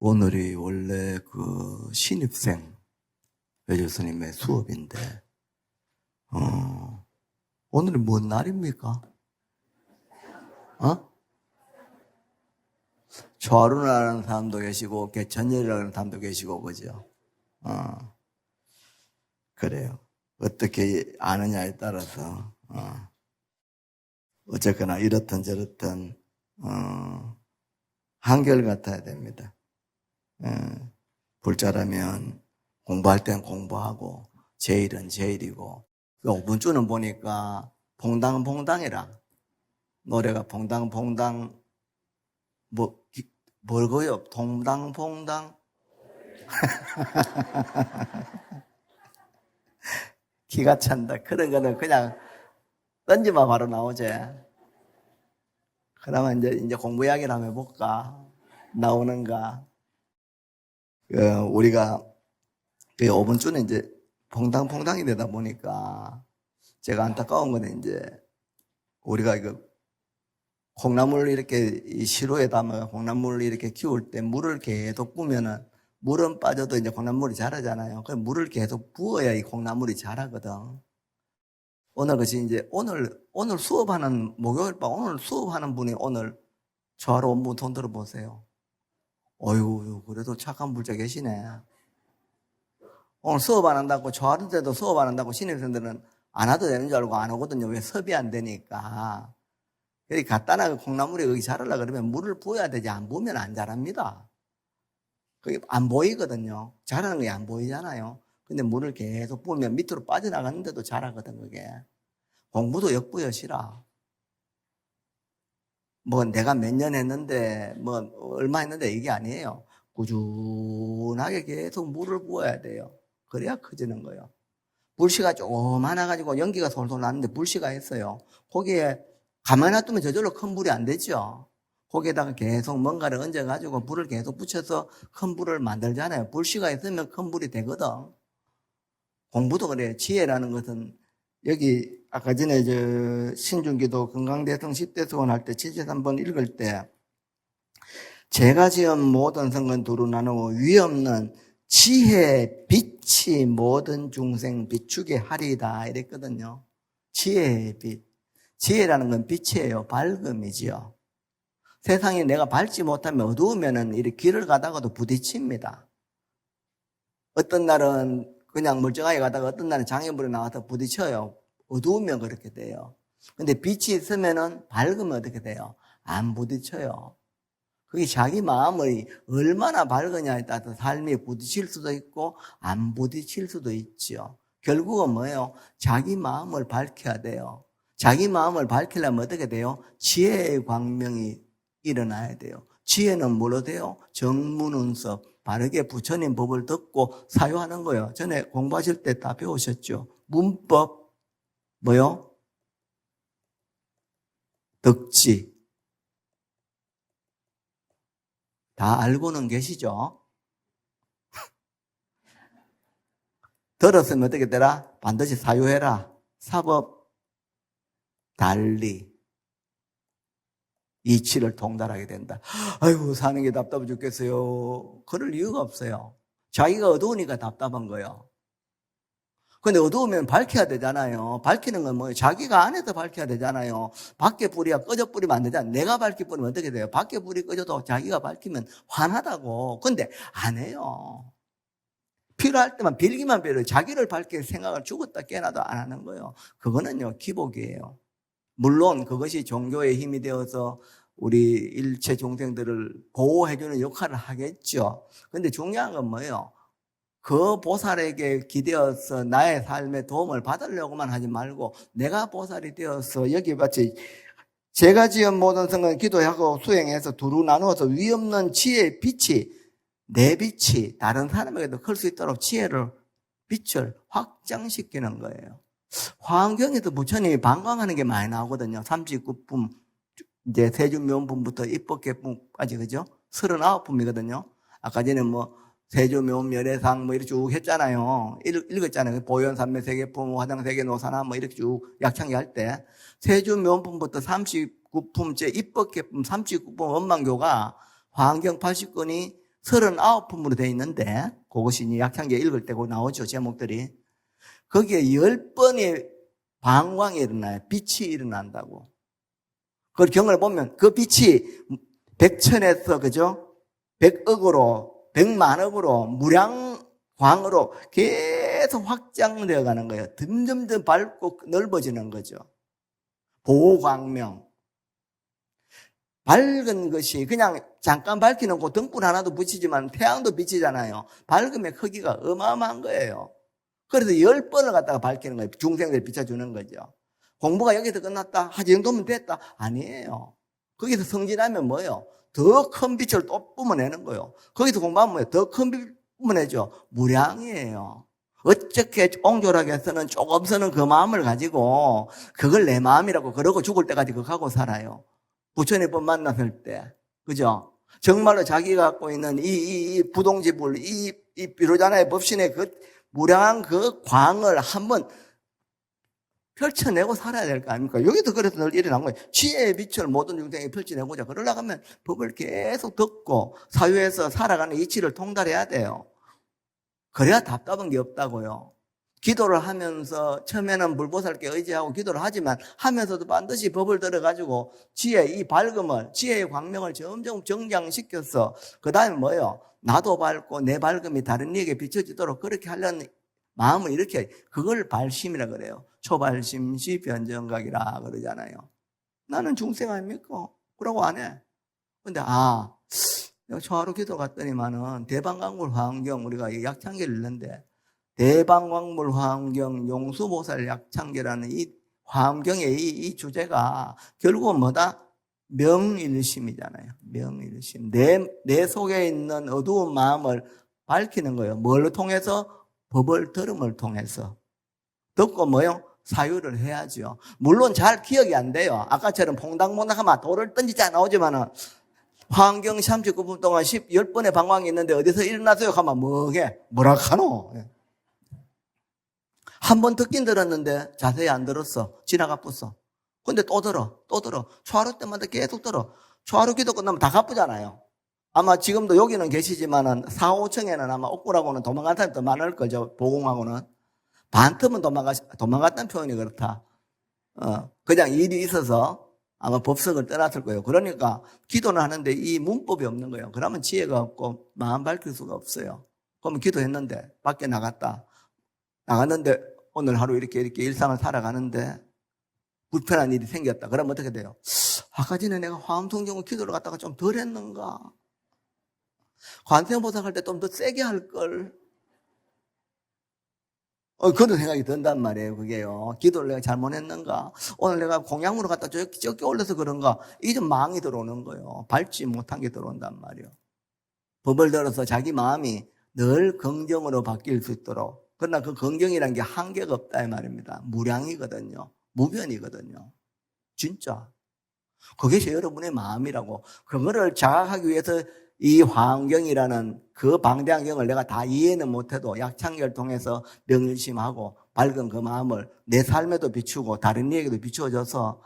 오늘이 원래 그 신입생 외교스님의 수업인데, 오늘이 뭔 날입니까? 초하루라는 사람도 계시고, 개천절이라는 사람도 계시고, 그죠? 그래요. 어떻게 아느냐에 따라서, 어쨌거나 이렇든 저렇든, 한결같아야 됩니다. 불자라면 공부할 땐 공부하고, 제일은 제일이고, 오분주는 보니까 봉당봉당이라. 노래가 봉당봉당, 뭘고요? 동당봉당? 기가 찬다. 그런 거는 그냥 던지면 바로 나오지. 그러면 이제 공부 이야기를 한번 해볼까? 나오는가? 우리가 5분주는 이제 봉당봉당이 되다 보니까 제가 안타까운 거는 이제 우리가 이거 콩나물 이렇게 이 시루에 담아 콩나물을 이렇게 키울 때 물을 계속 부으면은 물은 빠져도 이제 콩나물이 자라잖아요. 그 물을 계속 부어야 이 콩나물이 자라거든. 오늘 그것이 이제 오늘 수업하는 목요일 밤 오늘 수업하는 분이 오늘 저하러 온 분 손 들어보세요. 어휴, 그래도 착한 불자 계시네. 오늘 수업 안 한다고 저하는 때도 수업 안 한다고 신입생들은 안 와도 되는 줄 알고 안 오거든요. 왜? 수업이 안 되니까. 여기 간단하게 콩나물이 여기 자라려고 그러면 물을 부어야 되지. 안 부으면 안 자랍니다. 그게 안 보이거든요. 자라는 게 안 보이잖아요. 근데 물을 계속 부으면 밑으로 빠져나가는데도 자라거든, 그게. 공부도 역부여시라. 뭐 내가 몇 년 했는데, 뭐 얼마 했는데 이게 아니에요. 꾸준하게 계속 물을 부어야 돼요. 그래야 커지는 거예요. 불씨가 조금 많아가지고 연기가 솔솔 나는데 불씨가 있어요. 거기에 가만히 놔두면 저절로 큰 불이 안 되죠. 거기에다가 계속 뭔가를 얹어가지고 불을 계속 붙여서 큰 불을 만들잖아요. 불씨가 있으면 큰 불이 되거든. 공부도 그래요. 지혜라는 것은 여기 아까 전에 신중기도 건강대성 10대 수원 할 때 73번 읽을 때 제가 지은 모든 성은 두루 나누고 위 없는 지혜 빛이 모든 중생 비추게 하리다 이랬거든요. 지혜의 빛. 지혜라는 건 빛이에요. 밝음이지요. 세상에 내가 밝지 못하면 어두우면은 이렇게 길을 가다가도 부딪힙니다. 어떤 날은 그냥 멀쩡하게 가다가 어떤 날은 장애물이 나와서 부딪혀요. 어두우면 그렇게 돼요. 근데 빛이 있으면은 밝으면 어떻게 돼요? 안 부딪혀요. 그게 자기 마음이 얼마나 밝으냐에 따라서 삶이 부딪힐 수도 있고 안 부딪힐 수도 있죠. 결국은 뭐예요? 자기 마음을 밝혀야 돼요. 자기 마음을 밝히려면 어떻게 돼요? 지혜의 광명이 일어나야 돼요. 지혜는 뭘로 돼요? 정문운섭, 바르게 부처님 법을 듣고 사유하는 거예요. 전에 공부하실 때 다 배우셨죠? 문법, 뭐요? 덕지. 다 알고는 계시죠? 들었으면 어떻게 되라? 반드시 사유해라. 사법, 달리. 이치를 통달하게 된다. 아이고, 사는 게 답답해 죽겠어요. 그럴 이유가 없어요. 자기가 어두우니까 답답한 거예요. 근데 어두우면 밝혀야 되잖아요. 밝히는 건 뭐예요? 자기가 안에서 밝혀야 되잖아요. 밖에 불이야 꺼져 뿌리면 안 되잖아요. 내가 밝히 뿌리면 어떻게 돼요? 밖에 불이 꺼져도 자기가 밝히면 환하다고. 근데 안 해요. 필요할 때만 빌기만 빌어요. 자기를 밝힐 생각을 죽었다 깨나도 안 하는 거예요. 그거는요, 기복이에요. 물론 그것이 종교의 힘이 되어서 우리 일체 중생들을 보호해주는 역할을 하겠죠. 근데 중요한 건 뭐예요? 그 보살에게 기대어서 나의 삶에 도움을 받으려고만 하지 말고 내가 보살이 되어서 여기 마치 제가 지은 모든 성은 기도하고 수행해서 두루 나누어서 위 없는 지혜의 빛이 내 빛이 다른 사람에게도 클 수 있도록 지혜를 빛을 확장시키는 거예요. 화엄경에도 부처님이 방광하는 게 많이 나오거든요. 39품, 이제 세주묘음품부터 입법계품까지, 그죠? 39품이거든요. 아까 전에 세주묘음 열애상 이렇게 쭉 했잖아요. 읽었잖아요. 보현삼매세계품, 화장세계 노사나 이렇게 쭉 약창기 할 때. 세주묘음품부터 39품째 입법계품 39품 원망교가 화엄경 80권이 39품으로 되어 있는데, 그것이 이제 약향기 읽을 때고 나오죠, 제목들이. 거기에 10번의 방광이 일어나요. 빛이 일어난다고. 그 경을 보면 그 빛이 백천에서, 그죠? 백억으로, 백만억으로, 무량광으로 계속 확장되어 가는 거예요. 점점점 밝고 넓어지는 거죠. 보광명. 밝은 것이 그냥 잠깐 밝히는 그 등불 하나도 붙이지만 태양도 비치잖아요. 밝음의 크기가 어마어마한 거예요. 그래서 10번을 갖다가 밝히는 거예요. 중생들 비춰주는 거죠. 공부가 여기서 끝났다? 이 정도면 됐다? 아니에요. 거기서 성진하면 뭐예요? 더 큰 빛을 또 뿜어내는 거예요. 거기서 공부하면 뭐예요? 더 큰 빛 뿜어내죠. 무량이에요. 어떻게 옹졸하게 해서는 조금 쓰는 그 마음을 가지고 그걸 내 마음이라고 그러고 죽을 때까지 그거 하고 살아요. 부처님 법 만났을 때. 그죠? 정말로 자기가 갖고 있는 이 부동지불, 이 비로자나의 법신의 그 무량한 그 광을 한번 펼쳐내고 살아야 될 거 아닙니까? 여기도 그래서 늘 일어난 거예요. 지혜의 빛을 모든 중생에 펼쳐내고자. 그러려고 하면 법을 계속 듣고 사회에서 살아가는 이치를 통달해야 돼요. 그래야 답답한 게 없다고요. 기도를 하면서 처음에는 불보살께 의지하고 기도를 하지만 하면서도 반드시 법을 들어가지고 지혜, 이 밝음을, 지혜의 광명을 점점 정장시켜서 그 다음에 뭐예요? 나도 밝고 내 밝음이 다른 이에게 비춰지도록 그렇게 하려는 마음을 이렇게, 그걸 발심이라 그래요. 초발심시 변정각이라 그러잖아요. 나는 중생 아닙니까? 그러고 안 해. 근데 내가 초하루 기도 갔더니만은 대방광물 화엄경, 우리가 약창기를 읽는데 대방광물 화엄경 용수보살 약창기라는 이 화엄경의 이 주제가 결국은 뭐다? 명일심이잖아요. 명일심. 내 속에 있는 어두운 마음을 밝히는 거예요. 뭘 통해서? 법을 들음을 통해서. 듣고 뭐요? 사유를 해야죠. 물론 잘 기억이 안 돼요. 아까처럼 퐁당퐁당하면 돌을 던지지 나오지만은 화엄경 39분 동안 10번의 방광이 있는데 어디서 일어났어요? 하면 뭐게? 뭐라 카노? 한 번 듣긴 들었는데 자세히 안 들었어. 지나가 뿌어. 근데 또 들어. 초하루 때마다 계속 들어. 초하루 기도 끝나면 다 가쁘잖아요. 아마 지금도 여기는 계시지만은 4, 5층에는 아마 옥구라고는 도망간 사람이 더 많을 거죠. 보공하고는. 반틈은 도망갔다는 표현이 그렇다. 그냥 일이 있어서 아마 법석을 떠났을 거예요. 그러니까 기도는 하는데 이 문법이 없는 거예요. 그러면 지혜가 없고 마음 밝힐 수가 없어요. 그러면 기도했는데 밖에 나갔는데 오늘 하루 이렇게 일상을 살아가는데 불편한 일이 생겼다. 그러면 어떻게 돼요? 아까 전에 내가 화엄통정을 기도를 갖다가 좀 덜 했는가? 관세음보살 할 때 좀 더 세게 할 걸. 그런 생각이 든단 말이에요, 그게요. 기도를 내가 잘못했는가? 오늘 내가 공양으로 갖다 적게 올려서 그런가? 이게 좀 망이 들어오는 거예요. 밟지 못한 게 들어온단 말이에요. 법을 들어서 자기 마음이 늘 긍정으로 바뀔 수 있도록. 그러나 그 긍정이라는 게 한계가 없다, 이 말입니다. 무량이거든요. 무변이거든요. 진짜. 그것이 여러분의 마음이라고. 그거를 자각하기 위해서 이 화엄경이라는 그 방대한 경을 내가 다 이해는 못해도 약창기를 통해서 명일심하고 밝은 그 마음을 내 삶에도 비추고 다른 이에게도 비추어줘서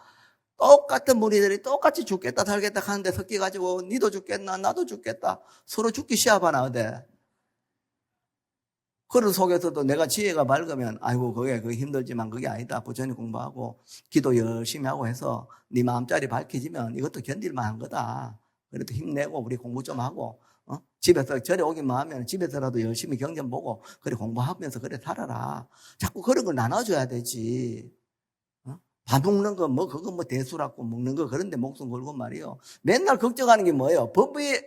똑같은 무리들이 똑같이 죽겠다 살겠다 하는데 섞여가지고 니도 죽겠나 나도 죽겠다 서로 죽기 시합하나 어때? 그런 속에서도 내가 지혜가 밝으면 아이고 그게 힘들지만 그게 아니다. 부처님 공부하고 기도 열심히 하고 해서 네 마음자리 밝혀지면 이것도 견딜만한 거다. 그래도 힘내고 우리 공부 좀 하고 집에서 절에 오기만 하면 집에서라도 열심히 경전 보고 그래 공부하면서 그래 살아라. 자꾸 그런 걸 나눠줘야 되지. 밥 먹는 거 그거 대수라고 먹는 거 그런데 목숨 걸고 말이요. 맨날 걱정하는 게 뭐예요? 법이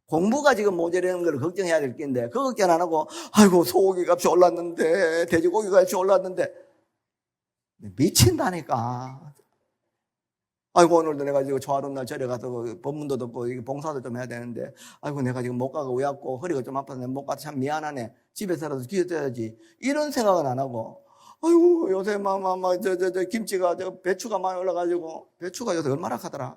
공부가 지금 모자라는 걸 걱정해야 될 텐데 그 걱정 안 하고 아이고 소고기 값이 올랐는데 돼지고기 값이 올랐는데 미친다니까. 아이고 오늘도 내가 지금 초하루 날 절에 가서 법문도 듣고 봉사도 좀 해야 되는데 아이고 내가 지금 못 가고 왜왔고 허리가 좀 아파서 내가 못 가서 참 미안하네. 집에서라도 기도해야지. 이런 생각은 안 하고 아이고 요새 저 김치가 배추가 많이 올라가지고 배추가 요새 얼마나 하더라.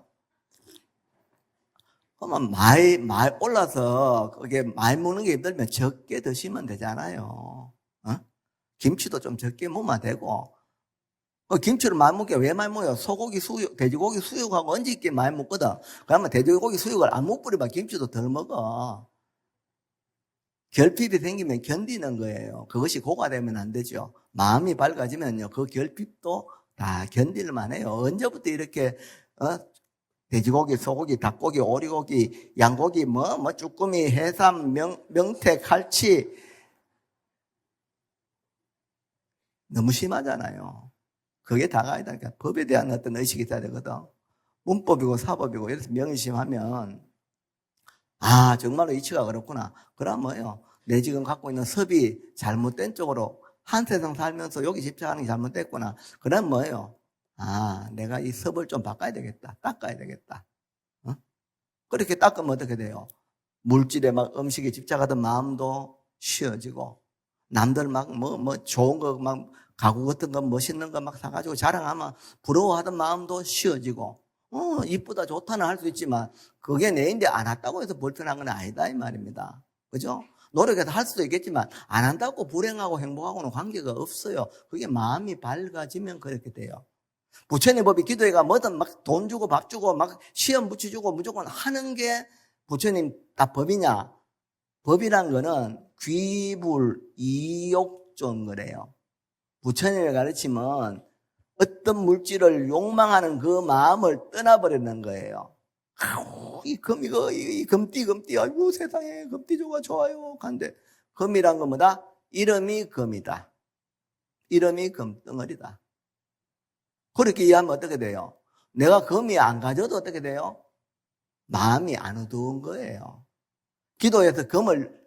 그러면 많이 올라서 그게 많이 먹는 게 힘들면 적게 드시면 되잖아요. 김치도 좀 적게 먹으면 되고 김치를 많이 먹게 왜 많이 먹어요? 소고기 수육, 돼지고기 수육하고 얹을게 많이 먹거든. 그러면 돼지고기 수육을 안 먹으면 김치도 덜 먹어. 결핍이 생기면 견디는 거예요. 그것이 고가 되면 안 되죠. 마음이 밝아지면요, 그 결핍도 다 견딜만 해요. 언제부터 이렇게, 돼지고기, 소고기, 닭고기, 오리고기, 양고기, 쭈꾸미, 해삼, 명태, 칼치. 너무 심하잖아요. 그게 다가 아니다니까. 법에 대한 어떤 의식이 있어야 되거든. 문법이고 사법이고 이래서 명심하면, 아, 정말로 이치가 그렇구나. 그럼 뭐예요? 내 지금 갖고 있는 섭이 잘못된 쪽으로 한 세상 살면서 여기 집착하는 게 잘못됐구나. 그럼 뭐예요? 아, 내가 이 섭을 좀 바꿔야 되겠다. 닦아야 되겠다. 그렇게 닦으면 어떻게 돼요? 물질에 막 음식에 집착하던 마음도 쉬어지고, 남들 막 좋은 거 막 가구 같은 거 멋있는 거 막 사가지고 자랑하면 부러워하던 마음도 쉬어지고, 이쁘다 좋다는 할 수 있지만 그게 내인데 안 왔다고 해서 불편한 건 아니다 이 말입니다. 그죠? 노력해서 할 수도 있겠지만 안 한다고 불행하고 행복하고는 관계가 없어요. 그게 마음이 밝아지면 그렇게 돼요. 부처님 법이 기도회가 뭐든 막 돈 주고 밥 주고 막 시험 붙여주고 무조건 하는 게 부처님 다 법이냐? 법이란 거는 귀불 이욕존 거래요. 부처님의 가르침은 어떤 물질을 욕망하는 그 마음을 떠나버리는 거예요. 이 금띠, 아이고 세상에 금띠조가 좋아요. 간데 금이란 건 뭐다? 이름이 금이다. 이름이 금덩어리다. 그렇게 이해하면 어떻게 돼요? 내가 금이 안 가져도 어떻게 돼요? 마음이 안 어두운 거예요. 기도에서 금을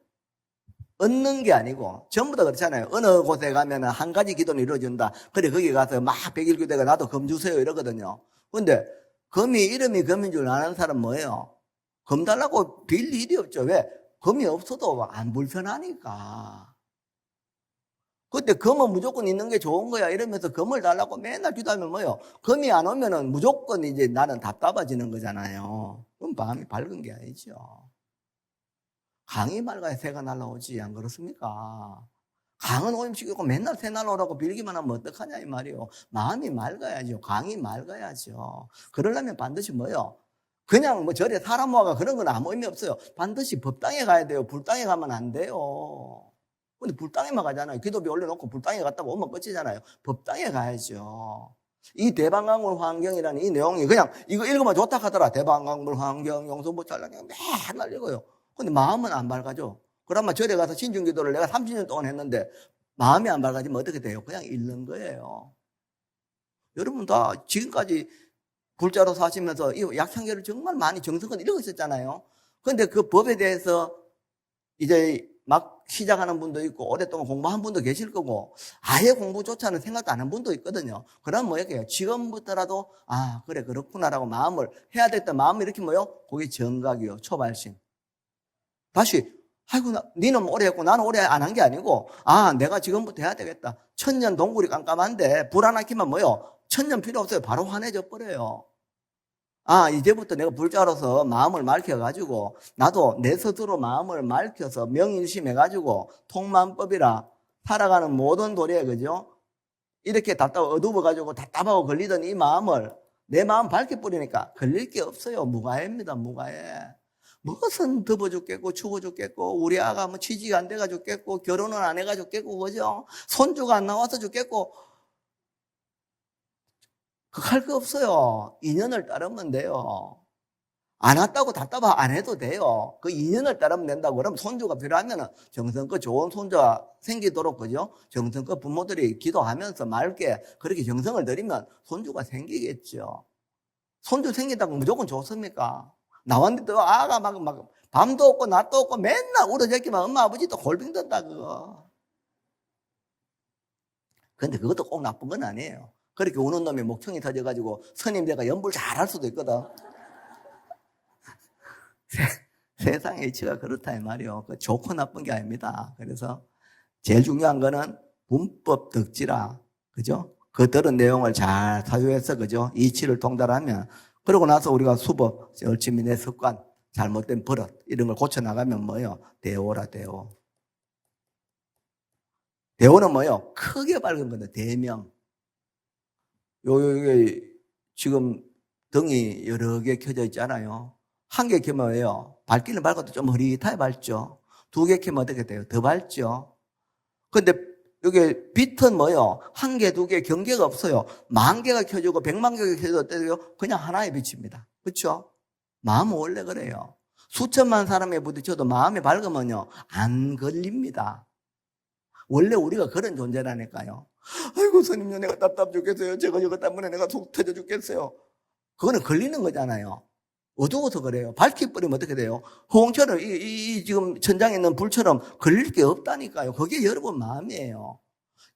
얻는 게 아니고 전부 다 그렇잖아요. 어느 곳에 가면 한 가지 기도는 이루어진다. 그래 거기 가서 막 백일교대가 나도 금 주세요 이러거든요. 근데 금이 이름이 금인 줄 아는 사람 뭐예요? 금 달라고 빌 일이 없죠. 왜? 금이 없어도 안 불편하니까. 그때 금은 무조건 있는 게 좋은 거야 이러면서 금을 달라고 맨날 기도하면 뭐예요? 금이 안 오면은 무조건 이제 나는 답답해지는 거잖아요. 그럼 마음이 밝은 게 아니죠. 강이 맑아야 새가 날아오지 안 그렇습니까? 강은 오염시키고 맨날 새 날아오라고 빌기만 하면 어떡하냐 이 말이에요. 마음이 맑아야죠. 강이 맑아야죠. 그러려면 반드시 뭐예요? 그냥 절에 사람 모아가 그런 건 아무 의미 없어요. 반드시 법당에 가야 돼요. 불당에 가면 안 돼요. 근데 불당에만 가잖아요. 기도비 올려놓고 불당에 갔다가 오면 끝이잖아요. 법당에 가야죠. 이 대방강물 환경이라는 이 내용이 그냥 이거 읽으면 좋다 하더라. 대방강물 환경 용서못 잘라게 맨날 읽어요. 근데 마음은 안 밝아져. 그러면 절에 가서 신중기도를 내가 30년 동안 했는데 마음이 안 밝아지면 어떻게 돼요? 그냥 잃는 거예요. 여러분 다 지금까지 불자로 사시면서 이 약창계를 정말 많이 정성껏 읽으셨잖아요. 그런데 그 법에 대해서 이제 막 시작하는 분도 있고 오랫동안 공부한 분도 계실 거고 아예 공부조차는 생각도 안 한 분도 있거든요. 그럼 뭐예요? 지금부터라도 아 그래 그렇구나라고 마음을 해야 됐던 마음이 이렇게 뭐요? 그게 정각이요. 초발심. 다시 아이고 니는 오래 했고 나는 오래 안 한 게 아니고 아 내가 지금부터 해야 되겠다. 천년 동굴이 깜깜한데 불 하나 켜면 뭐요? 천년 필요 없어요. 바로 환해져 버려요. 아 이제부터 내가 불자로서 마음을 맑혀가지고 나도 내 스스로 마음을 맑혀서 명일심해가지고 통만법이라 살아가는 모든 도리에 그죠? 이렇게 어두워가지고 답답하고 걸리던 이 마음을 내 마음 밝혀버리니까 걸릴 게 없어요. 무가해입니다. 무가해. 무엇은 덮어 죽겠고 추워 죽겠고 우리 아가 뭐 취직이 안 돼가 죽겠고 결혼을 안 해가 죽겠고 그죠? 손주가 안 나와서 죽겠고 할 거 없어요. 인연을 따르면 돼요. 안 왔다고 답답하 안 해도 돼요. 그 인연을 따르면 된다고. 그럼 손주가 필요하면 정성껏 좋은 손주가 생기도록 그죠? 정성껏 부모들이 기도하면서 맑게 그렇게 정성을 들이면 손주가 생기겠죠. 손주 생긴다고 무조건 좋습니까? 나왔는데 또 아가 막 밤도 없고 낮도 없고 맨날 울어댔기만 엄마 아버지도 골병 든다 그거. 근데 그것도 꼭 나쁜 건 아니에요. 그렇게 우는 놈이 목청이 터져가지고 스님들과 연불 잘할 수도 있거든. 세상의 이치가 그렇다 이 말이요. 좋고 나쁜 게 아닙니다. 그래서 제일 중요한 거는 문법 덕지라 그죠? 그 들은 내용을 잘 사유해서 그죠? 이치를 통달하면 그러고 나서 우리가 수법, 열심히 내 습관, 잘못된 버릇 이런 걸 고쳐 나가면 뭐예요? 대오라 대오. 대오는 뭐예요? 크게 밝은 건데 대명. 요게 지금 등이 여러 개 켜져 있잖아요. 한 개 켜면 왜요? 밝기는 밝아도 좀 흐릿하게 밝죠. 두 개 켜면 어떻게 돼요? 더 밝죠? 근데 여기 빛은 뭐요? 한 개, 두 개 경계가 없어요. 만 개가 켜지고 100만 개가 켜져도 어때요? 그냥 하나의 빛입니다. 그렇죠? 마음은 원래 그래요. 수천만 사람에 부딪혀도 마음이 밝으면요, 안 걸립니다. 원래 우리가 그런 존재라니까요. 아이고, 스님요, 내가 답답 죽겠어요. 저거 때문에 내가 속 터져 죽겠어요. 그거는 걸리는 거잖아요. 어두워서 그래요. 밝혀버리면 어떻게 돼요? 호응처럼, 지금 천장에 있는 불처럼 걸릴 게 없다니까요. 그게 여러분 마음이에요.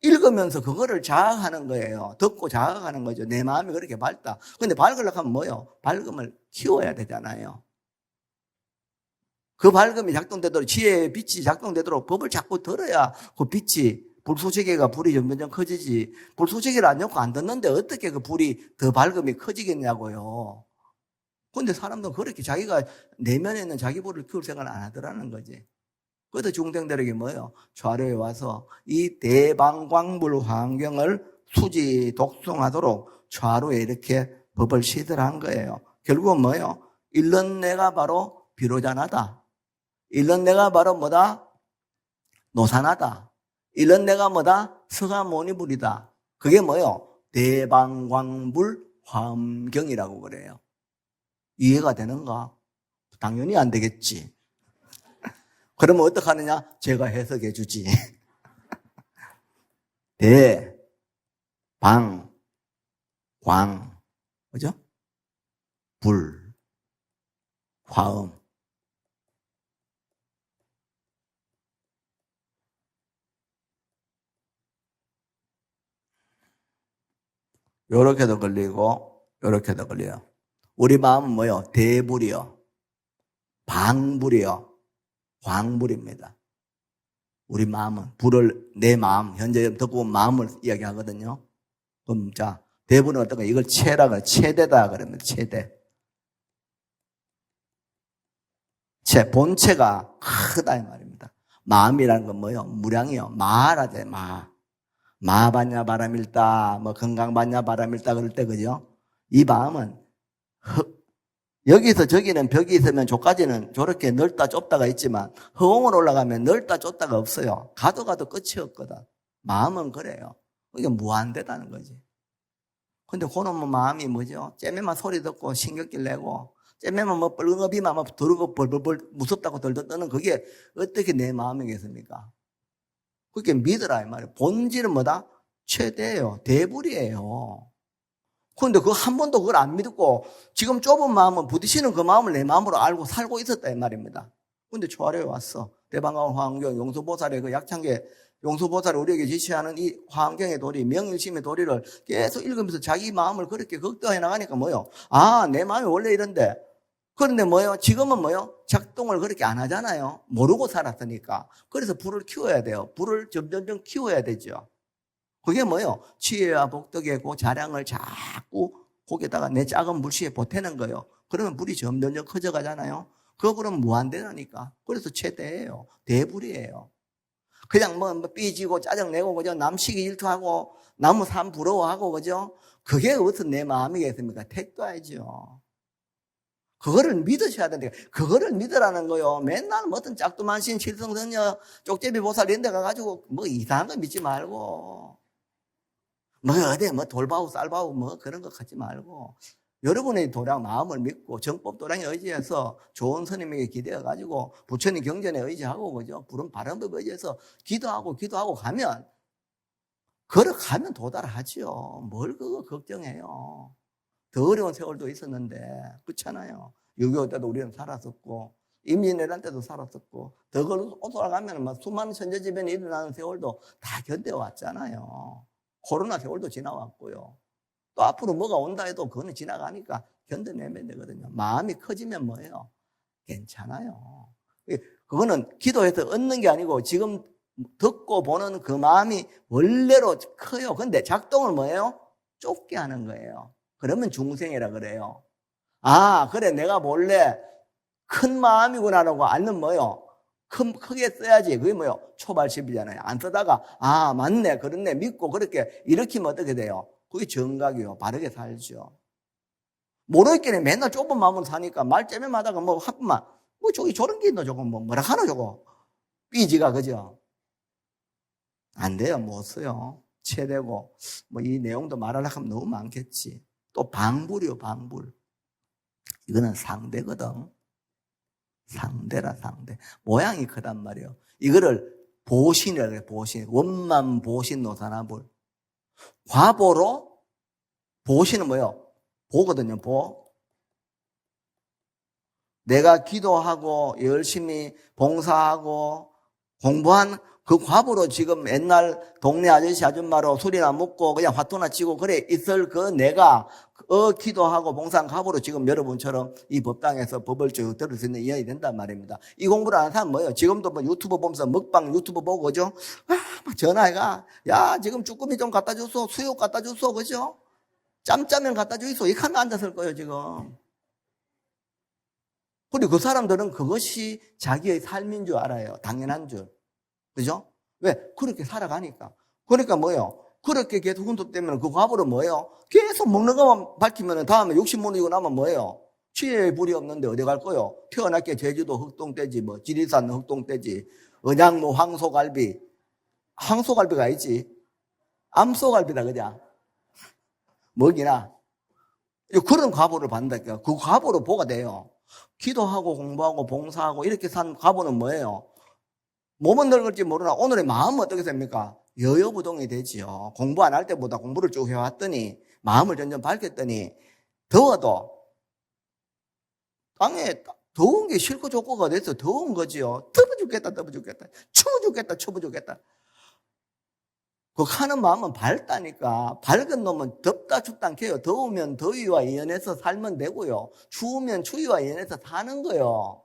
읽으면서 그거를 자학하는 거예요. 듣고 자학하는 거죠. 내 마음이 그렇게 밝다. 근데 밝으려고 하면 뭐요? 밝음을 키워야 되잖아요. 그 밝음이 작동되도록, 지혜의 빛이 작동되도록 법을 자꾸 들어야 그 빛이, 불소시계가 불이 점점 커지지. 불소시계를 안 넣고 안 듣는데 어떻게 그 불이 더 밝음이 커지겠냐고요. 근데 사람들은 그렇게 자기가 내면에 있는 자기 불을 키울 생각을 안 하더라는 거지. 그래서 중생들에게 뭐예요? 좌료에 와서 이 대방광불 환경을 수지 독송하도록 좌로에 이렇게 법을 시들한 거예요. 결국은 뭐예요? 잃는 내가 바로 비로자나다. 잃는 내가 바로 뭐다? 노사나다. 잃는 내가 뭐다? 서가모니불이다. 그게 뭐예요? 대방광불 환경이라고 그래요. 이해가 되는가? 당연히 안 되겠지. 그러면 어떡하느냐? 제가 해석해 주지. 대, 방, 광, 그죠? 불, 화음. 요렇게도 걸리고, 요렇게도 걸려요. 우리 마음은 뭐요? 대불이요. 방불이요. 광불입니다. 우리 마음은, 불을, 내 마음, 현재 듣고 마음을 이야기하거든요. 그럼 자, 대불은 어떤 거? 이걸 체라고, 체대다 그럽니다. 체대. 본체가 크다 이 말입니다. 마음이라는 건 뭐요? 무량이요. 마라죠, 마. 마받냐 바람일다, 뭐 건강받냐 바람일다 그럴 때 그죠? 이 마음은 여기서 저기는 벽이 있으면 저까지는 저렇게 넓다 좁다가 있지만 허공으로 올라가면 넓다 좁다가 없어요. 가도 끝이 없거든. 마음은 그래요. 이게 무한대다는 거지. 근데 그놈의 마음이 뭐죠? 쟤매만 소리 듣고 신경질 내고 쟤매만 뭐 뻘궁업이만 뭐 두르고 벌벌벌 무섭다고 덜덜 떠는 그게 어떻게 내 마음이겠습니까? 그렇게 믿으라 이 말이에요. 본질은 뭐다? 최대예요. 대불이에요. 그런데 그 한 번도 그걸 안 믿고 지금 좁은 마음은 부딪히는 그 마음을 내 마음으로 알고 살고 있었다 이 말입니다. 그런데 초아래에 왔어. 대방광 화엄경 용수보살의 그 약창계 용수보살이 우리에게 지시하는 이 화엄경의 도리, 명일심의 도리를 계속 읽으면서 자기 마음을 그렇게 극도해 나가니까 뭐요? 아, 내 마음이 원래 이런데. 그런데 뭐요? 지금은 뭐요? 작동을 그렇게 안 하잖아요. 모르고 살았으니까. 그래서 불을 키워야 돼요. 불을 점점 키워야 되죠. 그게 뭐예요? 지혜와 복덕의 그 자량을 자꾸 거기에다가 내 작은 불씨에 보태는 거예요. 그러면 불이 점점 커져가잖아요. 그거 그럼 무한대라니까. 그래서 최대예요. 대불이에요. 그냥 뭐 삐지고 짜증내고 그죠? 남시기 질투하고 나무 삶 부러워하고 그죠? 그게 어떤 내 마음이겠습니까? 택도야죠. 그거를 믿으셔야 되는데 그거를 믿으라는 거요. 맨날 뭐 어떤 짝두만신 칠성선녀 쪽제비 보살 이런 데 가가지고 뭐 이상한 거 믿지 말고 뭐 어디 뭐 돌바우 쌀바우 뭐 그런 거 갖지 말고 여러분의 도량 마음을 믿고 정법 도량에 의지해서 좋은 스님에게 기대어가지고 부처님 경전에 의지하고 그죠? 부른 바른법에 의지해서 기도하고 가면 걸어가면 도달하지요. 뭘 그거 걱정해요. 더 어려운 세월도 있었는데 그렇잖아요. 6.25 때도 우리는 살았었고 임진왜란 때도 살았었고 더 돌아가면 막 수많은 천재지변이 일어나는 세월도 다 견뎌왔잖아요. 코로나 세월도 지나왔고요. 또 앞으로 뭐가 온다 해도 그거는 지나가니까 견뎌내면 되거든요. 마음이 커지면 뭐예요? 괜찮아요. 그거는 기도해서 얻는 게 아니고 지금 듣고 보는 그 마음이 원래로 커요. 근데 작동을 뭐예요? 좁게 하는 거예요. 그러면 중생이라 그래요. 아, 그래, 내가 원래 큰 마음이구나라고 알면 뭐요? 크게 써야지. 그게 뭐요? 초발십이잖아요. 안 쓰다가, 아, 맞네, 그렇네, 믿고 그렇게 일으키면 어떻게 돼요? 그게 정각이요. 바르게 살죠. 모르겠네. 맨날 좁은 마음으로 사니까 말 째매마다가 뭐, 하뿐만, 뭐, 저기 저런 게 있노, 저거, 뭐라 하노, 저거. 삐지가, 그죠? 안 돼요. 못 써요. 체되고, 뭐 이 내용도 말하려고 하면 너무 많겠지. 또 방불이요, 방불. 이거는 상대거든. 상대라, 상대. 모양이 크단 말이에요. 이거를 보신이라고 해요, 보신. 원만 보신 노사나불. 과보로 보신은 뭐예요? 보거든요, 보. 내가 기도하고 열심히 봉사하고 공부한 그 과보로 지금 옛날 동네 아저씨 아줌마로 술이나 먹고 그냥 화투나 치고 그래 있을 그 내가 기도하고 봉사한 과보로 지금 여러분처럼 이 법당에서 법을 쭉 들을 수 있는 인연이 된단 말입니다. 이 공부를 하는 사람은 뭐예요? 지금도 뭐 유튜브 보면서 먹방 유튜브 보고 그죠? 막 전화해가 야 지금 쭈꾸미 좀 갖다 줬어, 수육 갖다 줬어, 그죠? 짬짜면 갖다 주이소 이렇게 하면 앉았을 거예요 지금. 그리고 그 사람들은 그것이 자기의 삶인 줄 알아요. 당연한 줄. 그죠? 왜? 그렇게 살아가니까. 그러니까 뭐예요? 그렇게 계속 훈독되면 그 과보로 뭐예요? 계속 먹는 것만 밝히면 다음에 욕심 무너지고 나면 뭐예요? 치에 불이 없는데 어디 갈 거요? 태어났게 제주도 흑동돼지, 뭐 지리산 흑동돼지, 언양 뭐 황소갈비. 황소갈비가 아니지. 암소갈비다, 그냥. 먹이나. 그런 과보를 받는다니까. 그 과보로 보가 돼요. 기도하고 공부하고 봉사하고 이렇게 산 과보는 뭐예요? 몸은 늙을지 모르나 오늘의 마음은 어떻게 됩니까? 여여부동이 되지요. 공부 안 할 때보다 공부를 쭉 해왔더니 마음을 점점 밝혔더니 더워도 땅에 더운 게 싫고 좋고가 돼서 더운 거지요. 더워 죽겠다, 더워 죽겠다. 추워 죽겠다, 추워 죽겠다. 그 하는 마음은 밝다니까. 밝은 놈은 덥다 춥다 않게요. 더우면 더위와 이연해서 살면 되고요. 추우면 추위와 이연해서 사는 거요.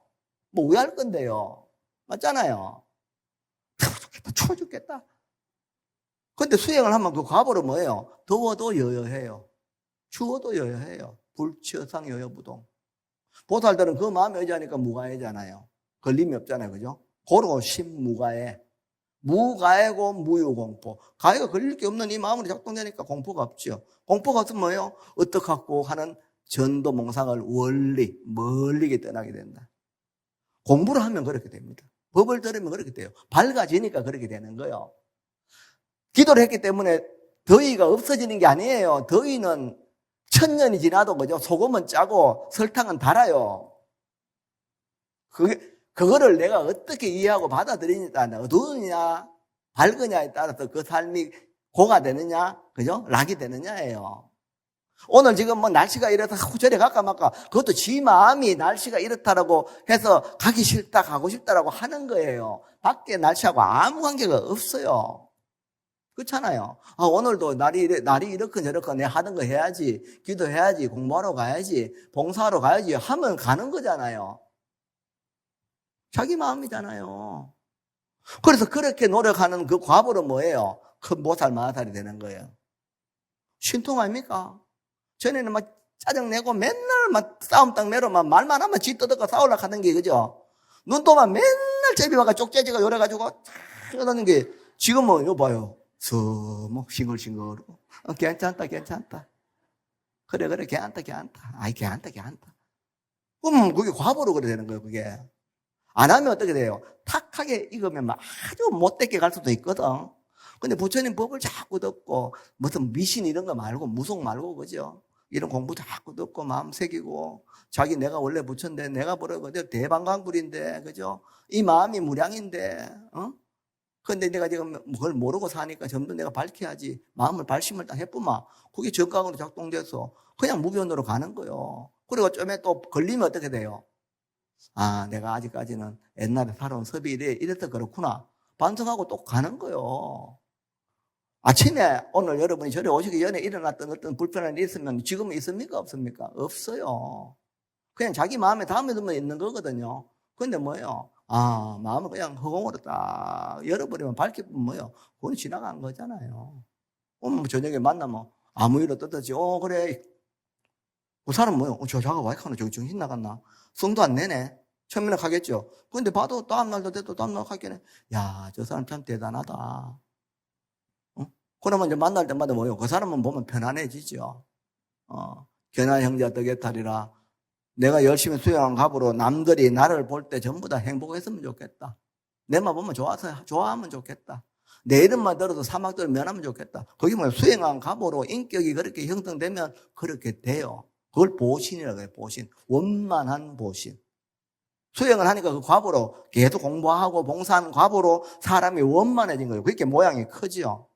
뭐 왜 할 건데요? 맞잖아요. 더워 죽겠다, 추워 죽겠다. 근데 수행을 하면 그 과보로 뭐예요? 더워도 여여해요. 추워도 여여해요. 불치어상 여여부동. 보살들은 그 마음에 의지하니까 무가해잖아요. 걸림이 없잖아요. 그죠? 고로 신무가해. 무가해고 무유공포. 가해가 걸릴 게 없는 이 마음으로 작동되니까 공포가 없죠. 공포가 없으면 뭐예요? 어떡하고 하는 전도 몽상을 멀리 떠나게 된다. 공부를 하면 그렇게 됩니다. 법을 들으면 그렇게 돼요. 밝아지니까 그렇게 되는 거예요. 기도를 했기 때문에 더위가 없어지는 게 아니에요. 더위는 1000년이 지나도 그죠? 소금은 짜고 설탕은 달아요. 그거를 내가 어떻게 이해하고 받아들이느냐, 어두우냐, 밝으냐에 따라서 그 삶이 고가 되느냐, 그죠? 락이 되느냐예요. 오늘 지금 뭐 날씨가 이렇다 하고 저리 갈까 말까, 그것도 지 마음이 날씨가 이렇다라고 해서 가기 싫다, 가고 싶다라고 하는 거예요. 밖에 날씨하고 아무 관계가 없어요. 그렇잖아요. 오늘도 날이 이렇게 저렇게 내 하던 거 해야지, 기도해야지, 공부하러 가야지, 봉사하러 가야지 하면 가는 거잖아요. 자기 마음이잖아요. 그래서 그렇게 노력하는 그 과보는 뭐예요? 큰 보살 마살이 되는 거예요. 신통 아닙니까? 전에는 막 짜증내고 맨날 막 싸움딱 매로 막 말만 하면 지 떠들고 싸우려고 하는 게, 그죠? 눈도만 맨날 제비와가 쪽재지가 요래가지고 하는 게, 지금은 이거 봐요. 서먹 싱글싱글. 괜찮다. 그래, 괜찮다. 아이, 괜찮다. 그럼 그게 과보로 그래 되는 거예요, 그게. 안 하면 어떻게 돼요? 탁하게 익으면 아주 못되게 갈 수도 있거든. 근데 부처님 법을 자꾸 듣고, 무슨 미신 이런 거 말고, 무속 말고, 그죠? 이런 공부 자꾸 듣고, 마음 새기고, 자기 내가 원래 부처인데, 내가 뭐라거든, 대방광불인데, 그죠? 이 마음이 무량인데, 근데 내가 지금 그걸 모르고 사니까 전부 내가 밝혀야지. 마음을 발심을 딱 해보면, 그게 정각으로 작동돼서, 그냥 무변으로 가는 거예요. 그리고 좀에 또 걸리면 어떻게 돼요? 내가 아직까지는 옛날에 살아온 섭이 이래서 그렇구나. 반성하고 또 가는 거예요. 아침에 오늘 여러분이 저리 오시기 전에 일어났던 어떤 불편한 일이 있으면 지금은 있습니까? 없습니까? 없어요. 그냥 자기 마음에 담에 두면 있는 거거든요. 근데 뭐예요? 마음을 그냥 허공으로 딱 열어버리면 밝히면 뭐예요? 그건 지나간 거잖아요. 오늘 저녁에 만나면 아무 일 없듯이, 그래. 그 사람 뭐예요? 저 자가 와이카노 저기 정신 나갔나? 성도 안 내네. 처음에는 가겠죠. 근데 봐도 다음날도 돼도 다음날 가겠네. 야, 저 사람 참 대단하다. 그러면 이제 만날 때마다 뭐예요? 그 사람은 보면 편안해지죠. 견한 형제가 떡에탈이라. 내가 열심히 수행한 갑으로 남들이 나를 볼 때 전부 다 행복했으면 좋겠다. 내만 보면 좋아하면 좋겠다. 내 이름만 들어도 사막들을 면하면 좋겠다. 그게 뭐야? 수행한 갑으로 인격이 그렇게 형성되면 그렇게 돼요. 그걸 보신이라고 해요. 보신. 원만한 보신. 수행을 하니까 그 과보로 계속 공부하고 봉사하는 과보로 사람이 원만해진 거예요. 그렇게 모양이 크죠.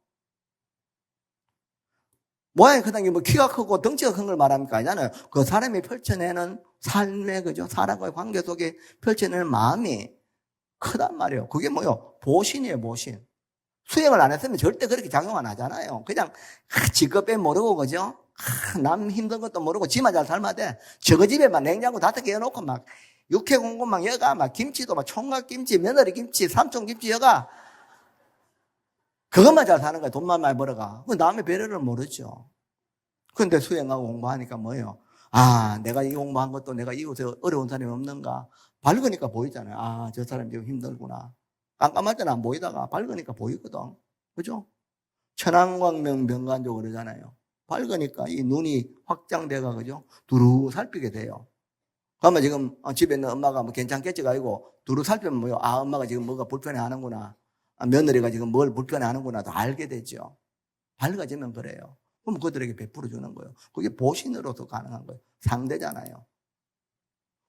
모양이 크다는 게 뭐 키가 크고 덩치가 큰 걸 말합니까? 아니잖아요. 그 사람이 펼쳐내는 삶의, 그죠? 사람과의 관계 속에 펼쳐내는 마음이 크단 말이에요. 그게 뭐요? 보신이에요, 보신. 수행을 안 했으면 절대 그렇게 작용 안 하잖아요. 그냥 지껏빼 모르고, 그죠? 남 힘든 것도 모르고 지만 잘 살면 돼. 저거 집에 막 냉장고 5개 해놓고 막 육회 공고 막 여가 막 김치도 막 총각김치, 며느리김치, 삼촌김치 여가 그것만 잘 사는 거야. 돈만 많이 벌어가. 남의 배려를 모르죠. 그런데 수행하고 공부하니까 뭐예요? 아, 내가 이 공부한 것도 내가 이웃에 어려운 사람이 없는가? 밝으니까 보이잖아요. 아, 저 사람이 지금 힘들구나. 깜깜할 때는 안 보이다가 밝으니까 보이거든. 그죠? 천안광명 명간조 그러잖아요. 밝으니까 이 눈이 확장돼가, 그죠? 두루 살피게 돼요. 그러면 지금 집에 있는 엄마가 뭐 괜찮겠지가 아니고 두루 살피면 뭐요? 아, 엄마가 지금 뭐가 불편해 하는구나. 아, 며느리가 지금 뭘 불편해 하는구나. 도 알게 되죠. 밝아지면 그래요. 그럼 그들에게 베풀어 주는 거예요. 그게 보신으로서 가능한 거예요. 상대잖아요.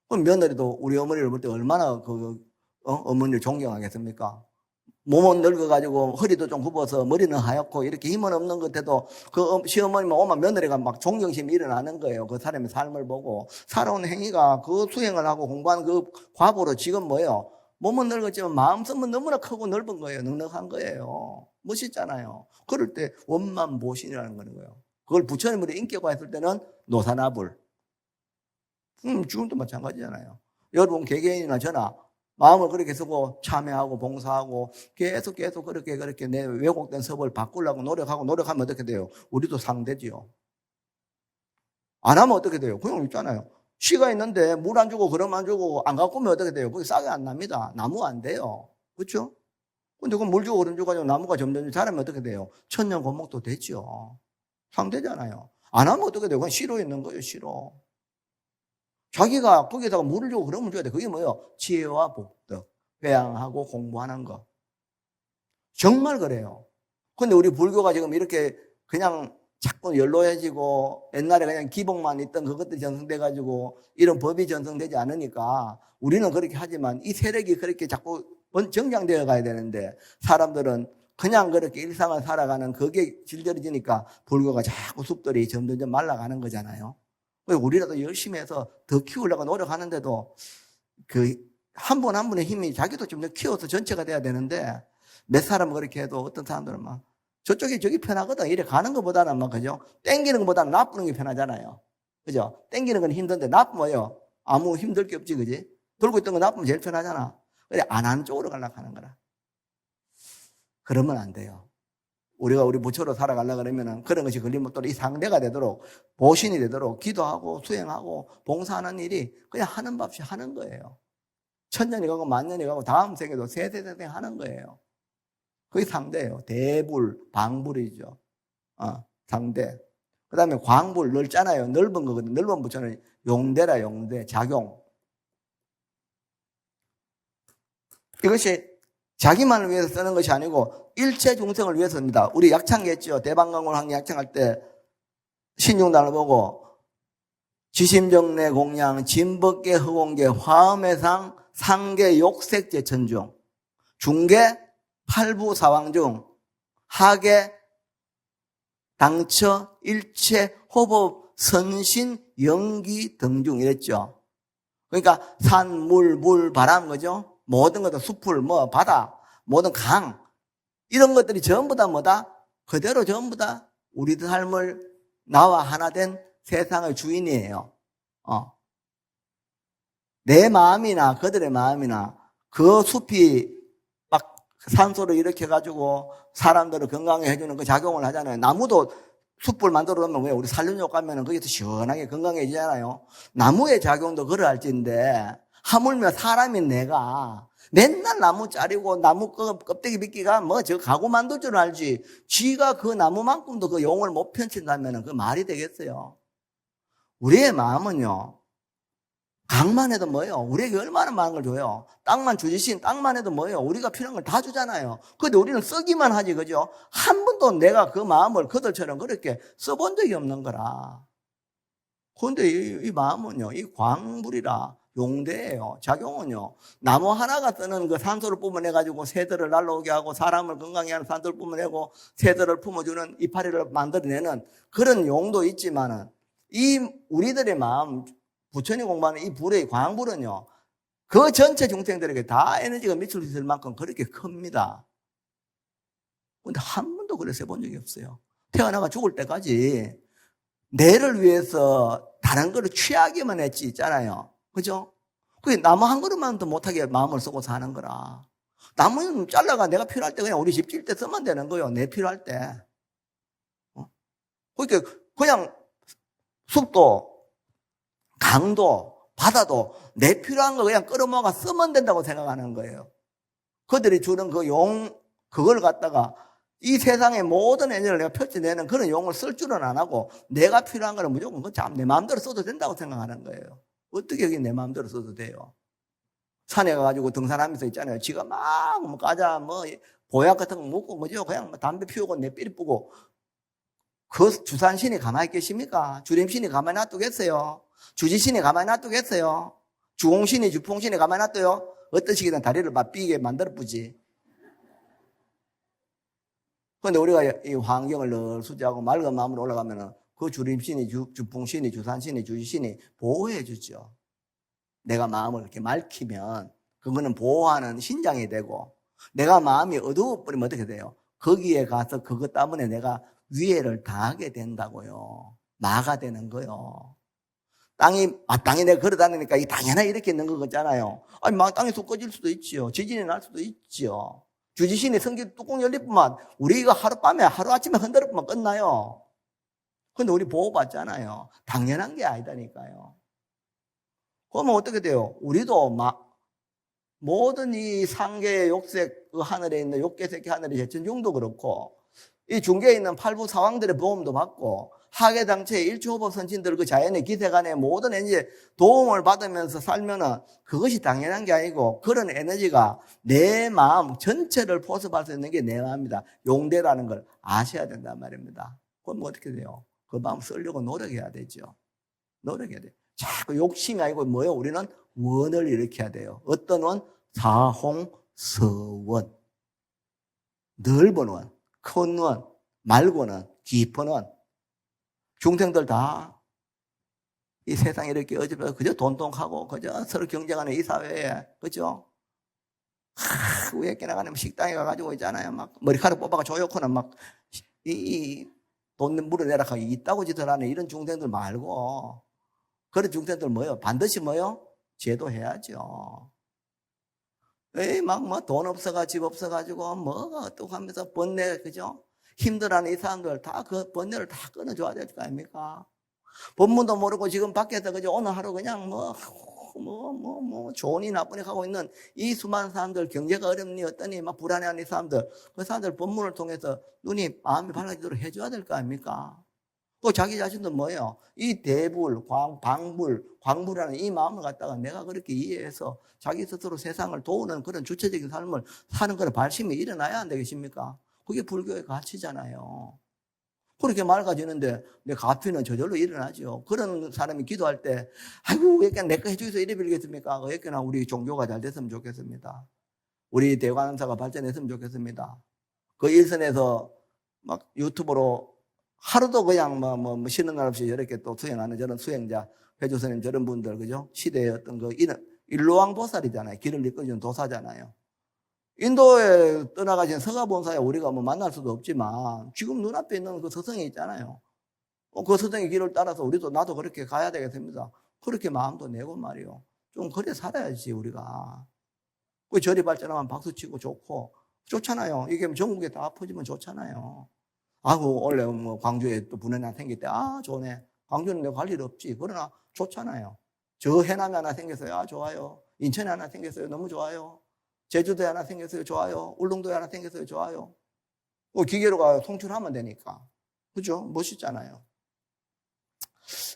그럼 며느리도 우리 어머니를 볼 때 얼마나 어머니를 존경하겠습니까? 몸은 늙어가지고 허리도 좀 굽어서 머리는 하얗고 이렇게 힘은 없는 것 같아도 그 시어머니만 오면 며느리가 막 존경심이 일어나는 거예요. 그 사람의 삶을 보고 살아온 행위가 그 수행을 하고 공부한 그 과보로 지금 뭐예요? 몸은 늙었지만 마음속은 너무나 크고 넓은 거예요. 넉넉한 거예요. 멋있잖아요. 그럴 때 원만보신이라는 거예요. 그걸 부처님으로 인격화했을 때는 노사나불. 지금도 마찬가지잖아요. 여러분 개개인이나 저나 마음을 그렇게 쓰고 참여하고 봉사하고 계속 그렇게 내 왜곡된 섭을 바꾸려고 노력하면 어떻게 돼요? 우리도 상대지요. 안 하면 어떻게 돼요? 그냥 있잖아요. 씨가 있는데 물 안 주고 그럼 안 주고 안 갖고 오면 어떻게 돼요? 그게 싹이 안 납니다. 나무 안 돼요. 그렇죠? 근데 그 물 주고 그럼 주고 나무가 점점 자라면 어떻게 돼요? 천년 고목도 되죠. 상대잖아요. 안 하면 어떻게 돼요? 그건 씨로 있는 거예요, 씨로. 자기가 거기다가 물을 주고 그러면 줘야 돼. 그게 뭐예요? 지혜와 복덕, 회양하고 공부하는 거. 정말 그래요. 근데 우리 불교가 지금 이렇게 그냥 자꾸 연로해지고 옛날에 그냥 기복만 있던 그것들이 전승돼가지고 이런 법이 전승되지 않으니까 우리는 그렇게 하지만 이 세력이 그렇게 자꾸 정장되어 가야 되는데 사람들은 그냥 그렇게 일상을 살아가는 그게 질들어지니까 불교가 자꾸 숲들이 점점 말라가는 거잖아요. 우리라도 열심히 해서 더 키우려고 노력하는데도 한 분 한 분의 힘이 자기도 좀 더 키워서 전체가 돼야 되는데 몇 사람은 그렇게 해도 어떤 사람들은 막 저쪽이 저기 편하거든. 이래 가는 것보다는 막, 그죠? 땡기는 것보다는 나쁘는 게 편하잖아요. 그죠? 땡기는 건 힘든데 나쁘면요. 아무 힘들 게 없지, 그지? 돌고 있던 거 나쁘면 제일 편하잖아. 그래, 안 하는 쪽으로 가려고 하는 거라. 그러면 안 돼요. 우리가 우리 부처로 살아가려고 그러면은 그런 것이 걸리면 또 이 상대가 되도록, 보신이 되도록 기도하고 수행하고 봉사하는 일이 그냥 하는 밥 없이 하는 거예요. 천년이 가고 만년이 가고 다음 생에도 세세세세 하는 거예요. 그게 상대예요. 대불, 방불이죠. 상대. 그 다음에 광불, 넓잖아요. 넓은 거거든요. 넓은 부처는 용대라, 용대, 작용. 이것이 자기만을 위해서 쓰는 것이 아니고 일체 중생을 위해서입니다. 우리 약창기 했죠. 대방강론 항리 약창할 때 신중단을 보고 지심정내 공양, 진법계 허공계, 화엄해상, 상계 욕색제 천중, 중계 팔부사왕중, 하계 당처 일체 호법 선신 영기 등중 이랬죠. 그러니까 산, 물, 바람 거죠. 모든 것들 숲을 바다, 모든 강 이런 것들이 전부 다 그대로 전부 다 우리 삶을 나와 하나 된 세상의 주인이에요. 내 마음이나 그들의 마음이나 그 숲이 막 산소를 일으켜가지고 사람들을 건강하게 해주는 그 작용을 하잖아요. 나무도 숲을 만들어 놓으면 왜 우리 산림욕 가면은 거기서 시원하게 건강해지잖아요. 나무의 작용도 그러할진데 하물며 사람인 내가 맨날 나무 자르고 나무 껍데기 빗기가 저 가구 만들 줄 알지. 쥐가 그 나무만큼도 그 용을 못 펼친다면 그 말이 되겠어요. 우리의 마음은요. 강만 해도 뭐예요? 우리에게 얼마나 많은 걸 줘요? 땅만 주지신 땅만 해도 뭐예요? 우리가 필요한 걸 다 주잖아요. 근데 우리는 쓰기만 하지, 그죠? 한 번도 내가 그 마음을 그들처럼 그렇게 써본 적이 없는 거라. 그런데 이 마음은요, 이 광불이라 용대예요. 작용은요, 나무 하나가 쓰는 그 산소를 뿜어내가지고 새들을 날라오게 하고 사람을 건강히 하는 산소를 뿜어내고 새들을 품어주는 이파리를 만들어내는 그런 용도 있지만은 이 우리들의 마음, 부처님 공부하는 이 불의 광불은요, 그 전체 중생들에게 다 에너지가 미칠 수 있을 만큼 그렇게 큽니다. 근데 한 번도 그래서 해본 적이 없어요. 태어나가 죽을 때까지 내를 위해서 다른 거를 취하기만 했지 있잖아요. 그죠? 그게 나무 한 그릇만도 못하게 마음을 쓰고 사는 거라. 나무는 잘라가 내가 필요할 때 그냥 우리 집 질 때 쓰면 되는 거예요. 내 필요할 때. 그러니까 그냥 숲도 강도 바다도 내 필요한 거 그냥 끌어모아가 쓰면 된다고 생각하는 거예요. 그들이 주는 그 그걸 갖다가 이 세상의 모든 에너지를 내가 펼쳐내는 그런 용을 쓸 줄은 안 하고 내가 필요한 거는 무조건 내 마음대로 써도 된다고 생각하는 거예요. 어떻게 여기 내 마음대로 써도 돼요? 산에 가가지고 등산하면서 있잖아요. 지가 막 뭐 과자 뭐 보약 같은 거 먹고 뭐죠? 그냥 담배 피우고 내 삐리 뿌고 그 주산신이 가만히 계십니까? 주림신이 가만히 놔두겠어요? 주지신이 가만히 놔두겠어요? 주홍신이 주풍신이 가만히 놔둬요? 어떤 식이든 다리를 맞비게 만들어 뿌지. 그런데 우리가 이 환경을 늘 수지하고 맑은 마음으로 올라가면은 그 주림신이 주풍신이 주산신이 주지신이 보호해 주죠. 내가 마음을 이렇게 맑히면 그거는 보호하는 신장이 되고 내가 마음이 어두워 버리면 어떻게 돼요? 거기에 가서 그것 때문에 내가 위해를 당하게 된다고요. 마가 되는 거요. 땅이 내가 걸어 다니니까 이 당연히 이렇게 있는 거 같잖아요. 아니, 땅이 속 꺼질 수도 있지요. 지진이 날 수도 있지요. 주지신이 성기 뚜껑 열릴 뿐만 우리가 하루아침에 흔들어보면 끝나요. 근데 우리 보호받잖아요. 당연한 게 아니다니까요. 그러면 어떻게 돼요? 우리도 모든 이 상계의 욕색 그 하늘에 있는 욕계색의 하늘의 제천중도 그렇고 이 중계에 있는 팔부 사왕들의 도움도 받고 하계당체의 일초호법 선진들 그 자연의 기세간의 모든 에너지의 도움을 받으면서 살면은 그것이 당연한 게 아니고 그런 에너지가 내 마음 전체를 포섭할 수 있는 게 내 마음이다. 용대라는 걸 아셔야 된단 말입니다. 그럼 어떻게 돼요? 그 마음 쓰려고 노력해야 되죠. 노력해야 돼요. 자꾸 욕심이 아니고 뭐예요? 우리는 원을 일으켜야 돼요. 어떤 원? 사홍서원. 넓은 원, 큰 원, 맑은 원, 깊은 원. 중생들 다 이 세상에 이렇게 어지러워 그저 돈독하고 그저 서로 경쟁하는 이 사회에 그죠? 위에 깨나가면 식당에 가가지고 있잖아요. 막 머리카락 뽑아가 조여코는 막 돈 물어내라 하고 있다고 짓을 하는 이런 중생들 말고 그런 중생들 뭐요? 반드시 뭐요? 제도해야죠. 에이, 막 돈 없어가 집 없어가지고 뭐가 어떡 하면서 번뇌 그죠? 힘들어하는 이 사람들 다 그 번뇌를 다 끊어줘야 될 거 아닙니까? 법문도 모르고 지금 밖에서 그죠? 오늘 하루 그냥 좋으니 나쁘니 하고 있는 이 수많은 사람들, 경제가 어렵니 어떠니 막 불안해하는 이 사람들, 그 사람들 법문을 통해서 눈이 마음이 밝아지도록 해줘야 될 거 아닙니까? 또 자기 자신도 뭐예요? 이 대불, 광불이라는 이 마음을 갖다가 내가 그렇게 이해해서 자기 스스로 세상을 도우는 그런 주체적인 삶을 사는 그런 발심이 일어나야 안 되겠습니까? 그게 불교의 가치잖아요. 그렇게 맑아지는데 내 가피는 저절로 일어나죠. 그런 사람이 기도할 때 아이고 왜 이렇게 내거 해주셔서 이래 빌겠습니까? 왜 이렇게나 우리 종교가 잘 됐으면 좋겠습니다. 우리 대관사가 발전했으면 좋겠습니다. 그 일선에서 막 유튜브로 하루도 그냥 쉬는 날 없이 이렇게 또 수행하는 저런 수행자, 회주스님 저런 분들, 그죠? 시대의 어떤 일로왕 보살이잖아요. 길을 이끌어주는 도사잖아요. 인도에 떠나가신 서가본사에 우리가 만날 수도 없지만 지금 눈앞에 있는 그 서성이 있잖아요. 그 서성의 길을 따라서 나도 그렇게 가야 되겠습니다. 그렇게 마음도 내고 말이요. 좀 그래 살아야지 우리가. 그 절이 발전하면 박수치고 좋잖아요. 이게 전국에 다 퍼지면 좋잖아요. 아이고 원래 광주에 또 분해나 하나 생길 때 좋네. 광주는 내가 갈 일 없지. 그러나 좋잖아요. 저 해남에 하나 생겼어요. 좋아요. 인천에 하나 생겼어요. 너무 좋아요. 제주도에 하나 생겼어요. 좋아요. 울릉도에 하나 생겼어요. 좋아요. 기계로가 송출하면 되니까. 그죠? 멋있잖아요.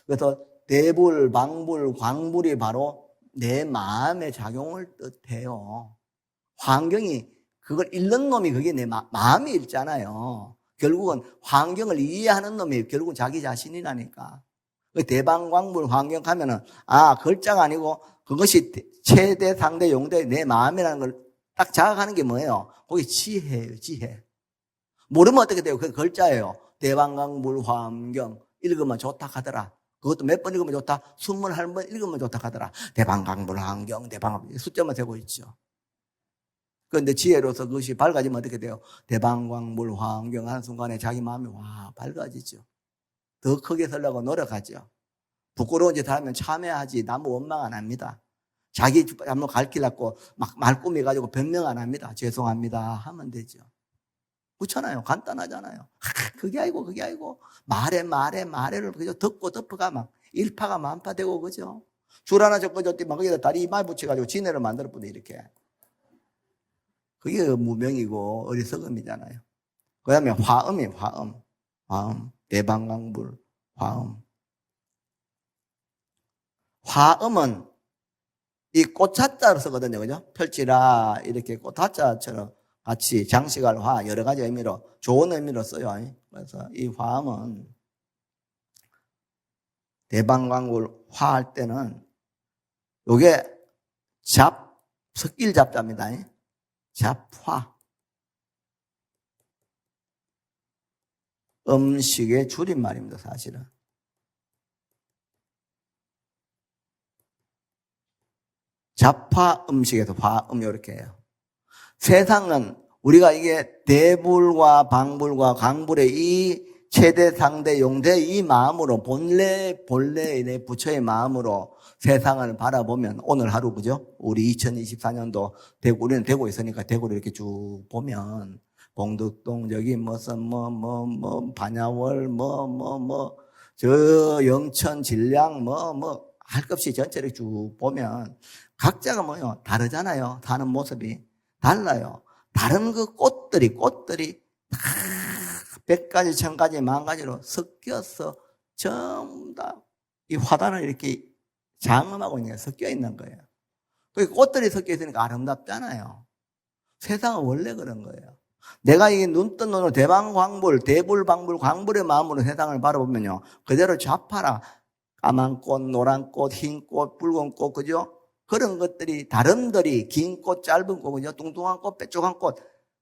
그래서 대불, 방불, 광불이 바로 내 마음의 작용을 뜻해요. 환경이 그걸 읽는 놈이 그게 내 마음이 읽잖아요. 결국은 환경을 이해하는 놈이 결국은 자기 자신이라니까. 대방광불 환경 하면은 글자가 아니고 그것이 최대 상대 용대 내 마음이라는 걸 딱 자각하는 게 뭐예요? 그게 지혜예요, 지혜. 모르면 어떻게 돼요? 그 글자예요. 대방광불 환경 읽으면 좋다 하더라. 그것도 몇 번 읽으면 좋다. 21번 읽으면 좋다 하더라. 대방광불 환경, 대방광불 숫자만 세고 있죠. 그런데 지혜로서 그것이 밝아지면 어떻게 돼요? 대방광불 환경 하는 순간에 자기 마음이 밝아지죠. 더 크게 살려고 노력하죠. 부끄러운 짓 하면 참여하지 나무 원망 안 합니다. 자기 한번 갈길났고 막 말꾸미가지고 변명 안 합니다. 죄송합니다 하면 되죠. 그렇잖아요. 간단하잖아요. 그게 아니고 말에를 그저 덮고 덮어가 막 일파가 만파되고 그죠. 줄 하나 젖고 막 거기다 다리 이마에 붙여가지고 지네를 만들어보네 이렇게. 그게 무명이고 어리석음이잖아요. 그 다음에 화음이에요. 화음. 대방광불 화음. 화음은 이 꽃자자로 쓰거든요. 그죠? 펼치라 이렇게 꽃자자처럼 같이 장식할 화 여러 가지 의미로 좋은 의미로 써요. 그래서 이 화음은 대방광불 화할 때는 요게 섞일 잡자입니다. 잡화. 음식의 줄임말입니다, 사실은. 잡화 음식에서 화음 이렇게 해요. 세상은 우리가 이게 대불과 방불과 강불의 이 최대 상대 용대 이 마음으로 본래의 내 부처의 마음으로 세상을 바라보면 오늘 하루 그죠? 우리 2024년도 우리는 대구에 있으니까 대구를 이렇게 쭉 보면 봉덕동 저기 무슨 반야월 저 영천 진량 할 것 없이 전체를 쭉 보면 각자가 뭐요? 다르잖아요. 사는 모습이 달라요. 다른 그 꽃들이 100가지, 1000가지, 10,000가지로 섞여서 전부 다 이 화단을 이렇게 장엄하고 있는 게 섞여 있는 거예요. 그 꽃들이 섞여 있으니까 아름답잖아요. 세상은 원래 그런 거예요. 내가 이 눈뜬 눈으로 대방광불, 대불방불, 광불의 마음으로 세상을 바라보면요. 그대로 좌파라. 까만 꽃, 노란 꽃, 흰 꽃, 붉은 꽃, 그죠? 그런 것들이, 다름들이 긴 꽃, 짧은 꽃, 그죠? 뚱뚱한 꽃, 빼쪽한 꽃,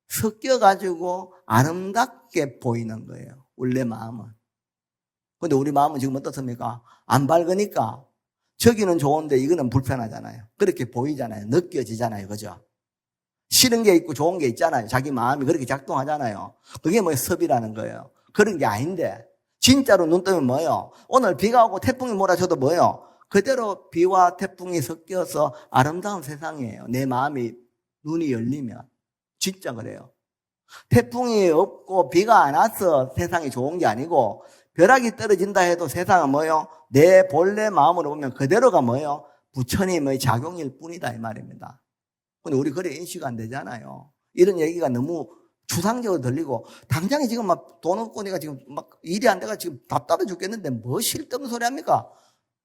섞여가지고 아름답게 보이는 거예요. 원래 마음은. 근데 우리 마음은 지금 어떻습니까? 안 밝으니까 저기는 좋은데 이거는 불편하잖아요. 그렇게 보이잖아요. 느껴지잖아요. 그죠? 싫은 게 있고 좋은 게 있잖아요. 자기 마음이 그렇게 작동하잖아요. 그게 뭐예요? 섭이라는 거예요. 그런 게 아닌데 진짜로 눈 뜨면 뭐예요? 오늘 비가 오고 태풍이 몰아쳐도 뭐예요? 그대로 비와 태풍이 섞여서 아름다운 세상이에요. 내 마음이 눈이 열리면. 진짜 그래요. 태풍이 없고 비가 안 와서 세상이 좋은 게 아니고 벼락이 떨어진다 해도 세상은 뭐예요? 내 본래 마음으로 보면 그대로가 뭐예요? 부처님의 작용일 뿐이다 이 말입니다. 근데 우리 그래 인식 안 되잖아요. 이런 얘기가 너무 추상적으로 들리고 당장에 지금 막 돈 없고 내가 지금 막 일이 안 돼가 지금 답답해 죽겠는데 뭐 쓸데없는 소리 합니까?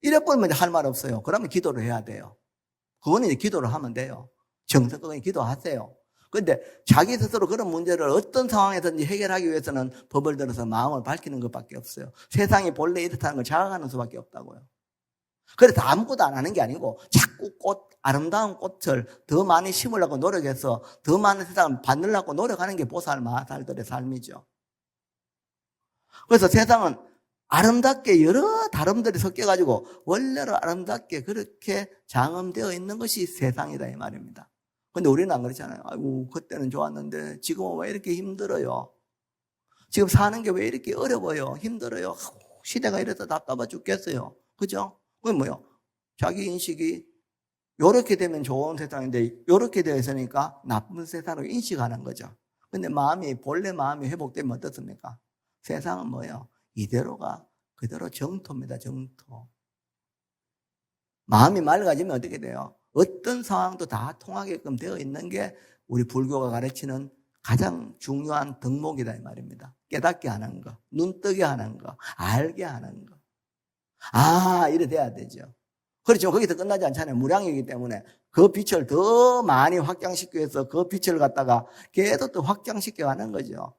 이래 버리면 할 말 없어요. 그러면 기도를 해야 돼요. 그거는 이제 기도를 하면 돼요. 정성껏 기도하세요. 그런데 자기 스스로 그런 문제를 어떤 상황에서든지 해결하기 위해서는 법을 들어서 마음을 밝히는 것밖에 없어요. 세상이 본래 이렇다는 걸 자각하는 수밖에 없다고요. 그래서 아무것도 안 하는 게 아니고 자꾸 아름다운 꽃을 더 많이 심으려고 노력해서 더 많은 세상을 받으려고 노력하는 게 보살 마살들의 삶이죠. 그래서 세상은 아름답게 여러 다름들이 섞여가지고 원래로 아름답게 그렇게 장엄되어 있는 것이 세상이다 이 말입니다. 근데 우리는 안 그렇잖아요. 아이고 그때는 좋았는데 지금은 왜 이렇게 힘들어요? 지금 사는 게 왜 이렇게 어려워요? 힘들어요? 시대가 이래서 답답해 죽겠어요. 그죠? 그건 뭐요? 자기 인식이 요렇게 되면 좋은 세상인데 요렇게 되어 있으니까 나쁜 세상으로 인식하는 거죠. 근데 본래 마음이 회복되면 어떻습니까? 세상은 뭐예요? 이대로가 그대로 정토입니다. 정토. 마음이 맑아지면 어떻게 돼요? 어떤 상황도 다 통하게끔 되어 있는 게 우리 불교가 가르치는 가장 중요한 덕목이다 이 말입니다. 깨닫게 하는 거, 눈뜨게 하는 거, 알게 하는 거. 이래 돼야 되죠. 그렇죠. 거기서 끝나지 않잖아요. 무량이기 때문에 그 빛을 더 많이 확장시키기 위해서 그 빛을 갖다가 계속 또 확장시켜 가는 거죠.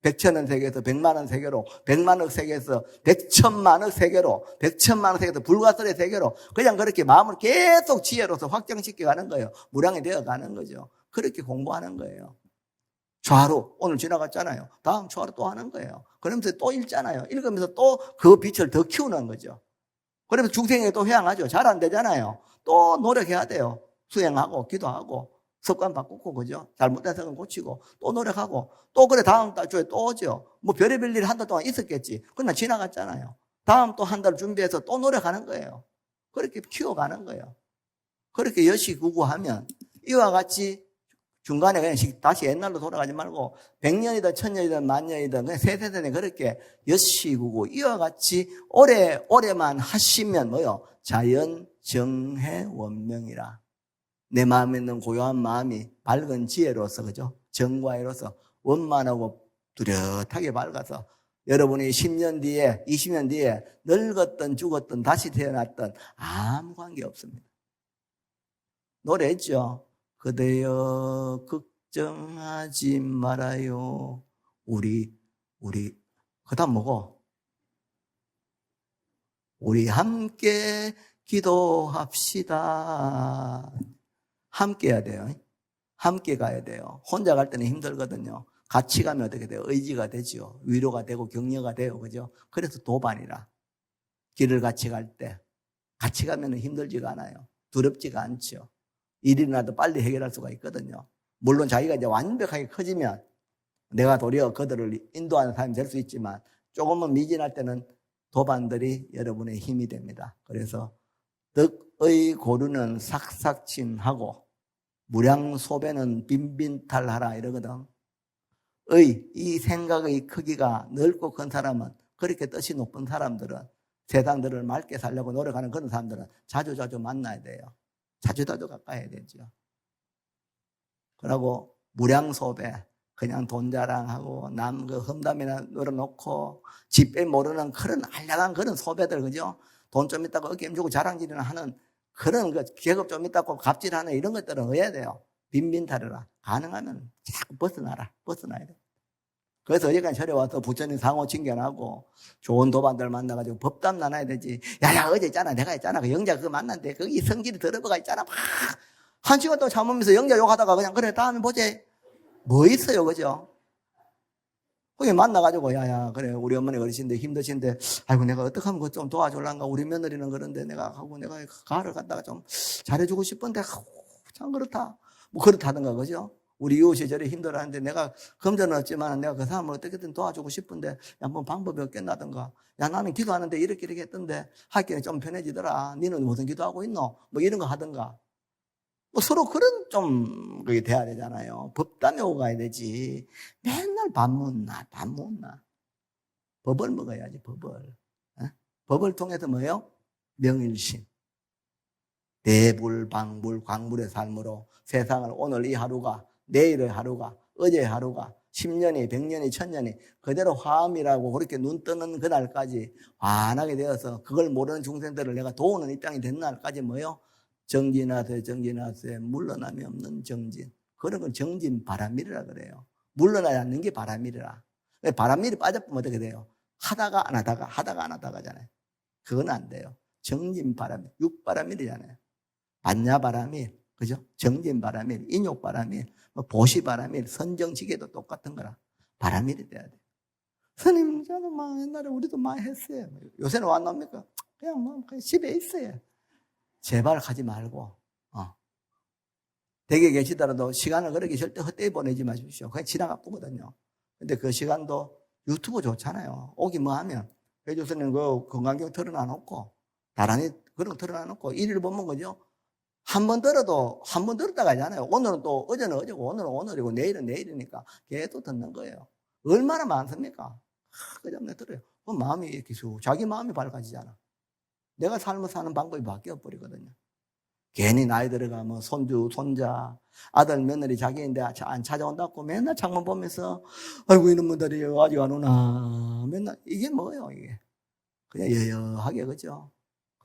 100,000원 세계에서 100만원 세계로, 100만억 세계에서 100,000만억 세계로, 100,000만억 세계에서 불가설의 세계로 그냥 그렇게 마음을 계속 지혜로서 확장시켜 가는 거예요. 무량이 되어 가는 거죠. 그렇게 공부하는 거예요. 좌로 오늘 지나갔잖아요. 다음 좌로 또 하는 거예요. 그러면서 또 읽잖아요. 읽으면서 또 그 빛을 더 키우는 거죠. 그러면서 중생에게 또 회양하죠. 잘 안 되잖아요. 또 노력해야 돼요. 수행하고 기도하고 습관 바꾸고 그죠? 잘못된 습관 고치고 또 노력하고 또 그래 다음 달 주에 또 오죠. 뭐 별의별 일이 한 달 동안 있었겠지. 그러나 지나갔잖아요. 다음 또 한 달 준비해서 또 노력하는 거예요. 그렇게 키워가는 거예요. 그렇게 여시구구하면 이와 같이 중간에 그냥 다시 옛날로 돌아가지 말고 100년이든 1000년이든 만년이든 그냥 세세세에 그렇게 여시구구 이와 같이 오래만 하시면 뭐요? 자연정해 원명이라. 내 마음에 있는 고요한 마음이 밝은 지혜로서 그죠? 정과해로서 원만하고 뚜렷하게 밝아서 여러분이 10년 뒤에 20년 뒤에 늙었든 죽었든 다시 태어났든 아무 관계 없습니다. 노래했죠. 그대여 걱정하지 말아요. 우리 그다음 뭐고? 우리 함께 기도합시다. 함께 해야 돼요. 함께 가야 돼요. 혼자 갈 때는 힘들거든요. 같이 가면 어떻게 돼요? 의지가 되죠. 위로가 되고 격려가 돼요. 그죠? 그래서 도반이라. 길을 같이 갈 때. 같이 가면 힘들지가 않아요. 두렵지가 않죠. 일이라도 빨리 해결할 수가 있거든요. 물론 자기가 이제 완벽하게 커지면 내가 도리어 그들을 인도하는 사람이 될 수 있지만 조금은 미진할 때는 도반들이 여러분의 힘이 됩니다. 그래서 덕의 고루는 삭삭침하고 무량소배는 빈빈탈하라 이러거든. 이 생각의 크기가 넓고 큰 사람은 그렇게 뜻이 높은 사람들은 세상들을 맑게 살려고 노력하는 그런 사람들은 자주자주 만나야 돼요. 자주자주 가까이 해야 되죠. 그러고 무량소배 그냥 돈 자랑하고 남 그 험담이나 놀아놓고 집에 모르는 그런 알량한 그런 소배들 그죠? 돈 좀 있다고 어깨 주고 자랑질이나 하는 그런 그 계급 좀 있다고 갑질하는 이런 것들은 해야 돼요. 빈빈타르라. 가능하면 자꾸 벗어나야 돼. 그래서 어제까지 절에 와서 부처님 상호 칭견하고 좋은 도반들 만나가지고 법담 나눠야 되지. 야야 어제 있잖아 내가 있잖아 그 영자 그거 만났는데 거기 성질이 더러워가 있잖아 막 한 시간 동안 참으면서 영자 욕하다가 그냥 그래 다음에 보지 뭐 있어요 그죠? 거기 만나가지고 야야 그래 우리 어머니 어르신데 힘드신데 아이고 내가 어떻게 하면 그거 좀 도와줄란가 우리 며느리는 그런데 내가 가를 갖다가 좀 잘해주고 싶은데 참 그렇다 뭐 그렇다든가 그죠? 우리 이웃이 저리 힘들어하는데 내가 금전은 없지만 내가 그 사람을 어떻게든 도와주고 싶은데 한번 방법이 없겠나든가 야 나는 기도하는데 이렇게 했던데 하기는 좀 편해지더라 니는 무슨 기도하고 있노? 뭐 이런 거 하든가 뭐 서로 그런 좀 그게 돼야 되잖아요. 법담에 오고 가야 되지. 맨날 밥 묻나. 법을 먹어야지 법을. 법을 통해서 뭐예요? 명일심. 대불방불 광불의 삶으로 세상을 오늘 이 하루가 내일의 하루가 어제의 하루가 10년이 100년이 1000년이 그대로 화음이라고 그렇게 눈 뜨는 그날까지 환하게 되어서 그걸 모르는 중생들을 내가 도우는 입장이 된 날까지 뭐예요? 정진하세 물러남이 없는 정진. 그런 건 정진 바람일이라 그래요. 물러나지 않는 게 바람일이라. 바람일이 빠져보면 어떻게 돼요? 하다가 안 하다가잖아요. 그건 안 돼요. 정진 바람일, 육바람일이잖아요. 반야바람일, 그죠? 정진 바람일, 인욕 바람일, 보시 바람일, 선정지계도 똑같은 거라. 바람일이 돼야 돼요. 스님, 저는 막 옛날에 우리도 많이 했어요. 요새는 안 나옵니까? 그냥 집에 있어요. 제발 하지 말고, 댁에 계시더라도 시간을 그렇게 절대 헛되이 보내지 마십시오. 그냥 지나가 보거든요. 근데 그 시간도 유튜브 좋잖아요. 오기 뭐 하면. 회주스님 그 건강경 틀어놔놓고, 나란히 그런 거 틀어놔놓고, 일일 보면 그죠? 한 번 들었다가 하잖아요. 오늘은 또, 어제는 어제고, 오늘은 오늘이고, 내일은 내일이니까 계속 듣는 거예요. 얼마나 많습니까? 그저 내 들어요. 그 마음이 이렇게 자기 마음이 밝아지잖아. 내가 삶을 사는 방법이 바뀌어버리거든요. 괜히 나이 들어가면 손주, 손자, 아들, 며느리 자기인데 안 찾아온다고 맨날 창문 보면서 아이고 이놈들이 아직 안 오나 맨날 이게 뭐예요 이게. 그냥 여여하게 그죠.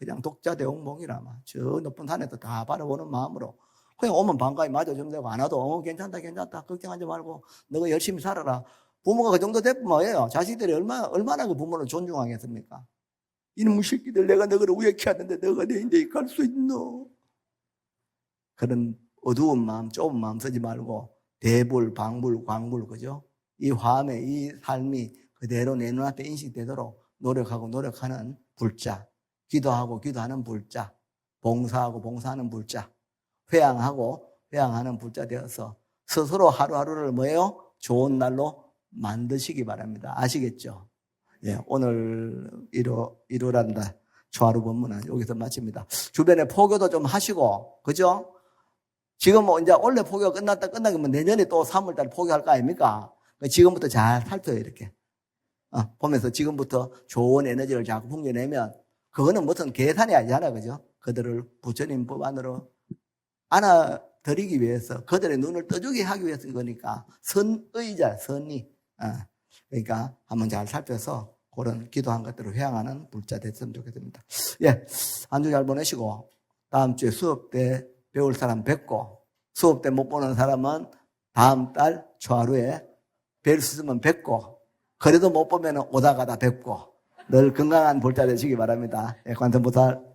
그냥 독자 대홍봉이라마. 저 높은 산에서 다 바라보는 마음으로. 그냥 오면 반가이 맞아주면 되고, 안 와도, 괜찮다, 괜찮다. 걱정하지 말고, 너가 열심히 살아라. 부모가 그 정도 됐으면 뭐예요? 자식들이 얼마나 그 부모를 존중하겠습니까? 이놈의 새끼들, 내가 너를 우애케 하는데 너가 내 인생에 갈 수 있노? 그런 어두운 마음, 좁은 마음 쓰지 말고, 대불, 방불, 광불, 그죠? 이 화음의 이 삶이 그대로 내 눈앞에 인식되도록 노력하는 불자. 기도하고 기도하는 불자. 봉사하고 봉사하는 불자. 회양하고 회양하는 불자 되어서 스스로 하루하루를 뭐예요? 좋은 날로 만드시기 바랍니다. 아시겠죠? 예, 오늘 이루란다. 초하루 본문은 여기서 마칩니다. 주변에 포교도 좀 하시고, 그죠? 지금 뭐 이제 원래 포교가 끝나면 내년에 또 3월달에 포교할 거 아닙니까? 지금부터 잘 살펴요, 이렇게. 보면서 지금부터 좋은 에너지를 자꾸 풍겨내면, 그거는 무슨 계산이 아니잖아요, 그죠? 그들을 부처님 법안으로 안아드리기 위해서, 그들의 눈을 떠주게 하기 위해서 이거니까, 선의자, 선의. 그러니까 한번 잘 살펴서 그런 기도한 것들을 회양하는 불자 됐으면 좋겠습니다. 예, 한 주 잘 보내시고, 다음 주에 수업 때 배울 사람 뵙고, 수업 때 못 보는 사람은 다음 달 초하루에 뵐 수 있으면 뵙고, 그래도 못 보면 오다가다 뵙고, 늘 건강한 불자 되시기 바랍니다. 예, 관세음보살.